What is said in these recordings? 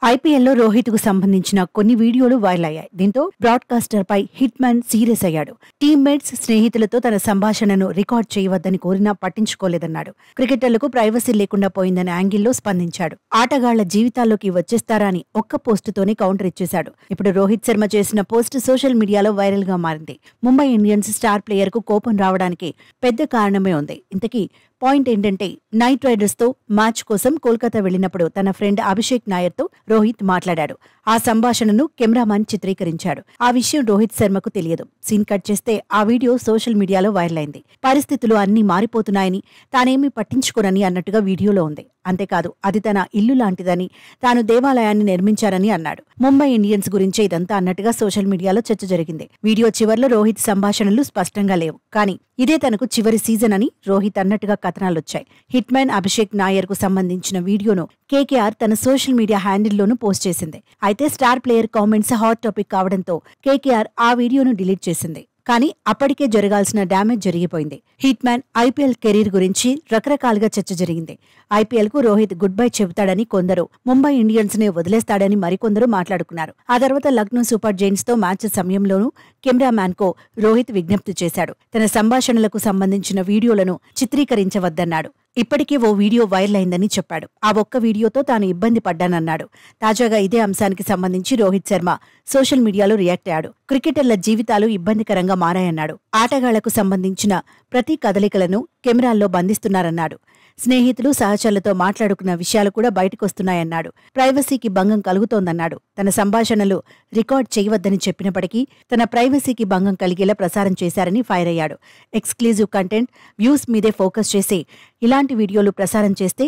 ఐపీఎల్లో రోహిత్కు సంబంధించిన కొన్ని వీడియోలు వైరల్ అయ్యాయి. దీంతో బ్రాడ్కాస్టర్ పై హిట్ మ్యాన్ సీరియస్ అయ్యాడు. టీమ్మేట్స్, స్నేహితులతో తన సంభాషణను రికార్డ్ చేయవద్దని కోరినా పట్టించుకోలేదన్నాడు. క్రికెటర్లకు ప్రైవసీ లేకుండా పోయిందనే యాంగిల్లో స్పందించాడు. ఆటగాళ్ల జీవితాల్లోకి వచ్చేస్తారా అని ఒక్క పోస్టుతోనే కౌంటర్ ఇచ్చేశాడు. ఇప్పుడు రోహిత్ శర్మ చేసిన పోస్ట్ సోషల్ మీడియాలో వైరల్ గా మారింది. ముంబై ఇండియన్స్ స్టార్ ప్లేయర్ కు కోపం రావడానికి పెద్ద కారణమే ఉంది. ఇంతకీ పాయింట్ ఏంటంటే, నైట్ రైడర్స్ తో మ్యాచ్ కోసం కోల్కతా వెళ్లినప్పుడు తన ఫ్రెండ్ అభిషేక్ నాయర్ తో రోహిత్ మాట్లాడాడు. ఆ సంభాషణను కెమెరామాన్ చిత్రీకరించాడు. ఆ విషయం రోహిత్ శర్మకు తెలియదు. సీన్ కట్ చేస్తే ఆ వీడియో సోషల్ మీడియాలో వైరల్ అయింది. పరిస్థితులు అన్నీ మారిపోతున్నాయని, తానేమీ పట్టించుకోనని అన్నట్టుగా వీడియోలో ఉంది. అంతేకాదు, అది తన ఇల్లు లాంటిదని, తాను దేవాలయాన్ని నిర్మించారని అన్నాడు. ముంబై ఇండియన్స్ గురించే ఇదంతా అన్నట్టుగా సోషల్ మీడియాలో చర్చ జరిగింది. వీడియో చివర్లో రోహిత్ సంభాషణలు స్పష్టంగా లేవు. కానీ ఇదే తనకు చివరి సీజన్ అని రోహిత్ అన్నట్టుగా కథనాలొచ్చాయి. హిట్ మ్యాన్ అభిషేక్ నాయర్ కు సంబంధించిన వీడియోను కేకేఆర్ తన సోషల్ మీడియా హ్యాండిల్లోనూ పోస్ట్ చేసింది. అయితే star player comments hot topic కావడంతో కేకేఆర్ ఆ వీడియోను డిలీట్ చేసింది. కానీ అప్పటికే జరగాల్సిన డ్యామేజ్ జరిగిపోయింది. హిట్ మ్యాన్ ఐపీఎల్ కెరీర్ గురించి రకరకాలుగా చర్చ జరిగింది. ఐపీఎల్ కు రోహిత్ గుడ్ బై చెబుతాడని కొందరు, ముంబై ఇండియన్స్ నే వదిలేస్తాడని మరికొందరు మాట్లాడుకున్నారు. ఆ తర్వాత లక్నో సూపర్ జైంట్స్ తో మ్యాచ్ సమయంలోనూ కెమెరామ్యాన్ కో రోహిత్ విజ్ఞప్తి చేశాడు. తన సంభాషణలకు సంబంధించిన వీడియోలను చిత్రీకరించవద్దన్నాడు. ఇప్పటికే ఓ వీడియో వైరల్ అయిందని చెప్పాడు. ఆ ఒక్క వీడియోతో తాను ఇబ్బంది పడ్డానన్నాడు. తాజాగా ఇదే అంశానికి సంబంధించి రోహిత్ శర్మ సోషల్ మీడియాలో రియాక్ట్ అయ్యాడు. క్రికెటర్ల జీవితాలు ఇబ్బందికరంగా మారాయన్నాడు. ఆటగాళ్లకు సంబంధించిన ప్రతి కదలికలను కెమెరాల్లో బంధిస్తున్నారన్నాడు. స్నేహితులు, సహచరులతో మాట్లాడుకున్న విషయాలు కూడా బయటకొస్తున్నాయన్నాడు. ప్రైవసీకి భంగం కలుగుతోందన్నాడు. తన సంభాషణలు రికార్డ్ చేయవద్దని చెప్పినప్పటికీ తన ప్రైవసీకి భంగం కలిగేలా ప్రసారం చేశారని ఫైర్ అయ్యాడు. ఎక్స్క్లూజివ్ కంటెంట్, వ్యూస్ మీదే ఫోకస్ చేసి ఇలాంటి వీడియోలు ప్రసారం చేస్తే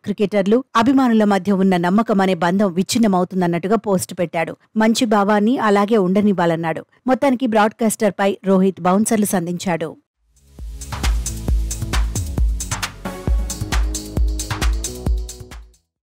క్రికెటర్లు, అభిమానుల మధ్య ఉన్న నమ్మకం అనే బంధం విచ్ఛిన్నమవుతుందన్నట్టుగా పోస్ట్ పెట్టాడు. మంచి భావాన్ని అలాగే ఉండనివ్వాలన్నాడు. మొత్తానికి బ్రాడ్కాస్టర్ పై రోహిత్ బౌన్సర్లు సంధించాడు.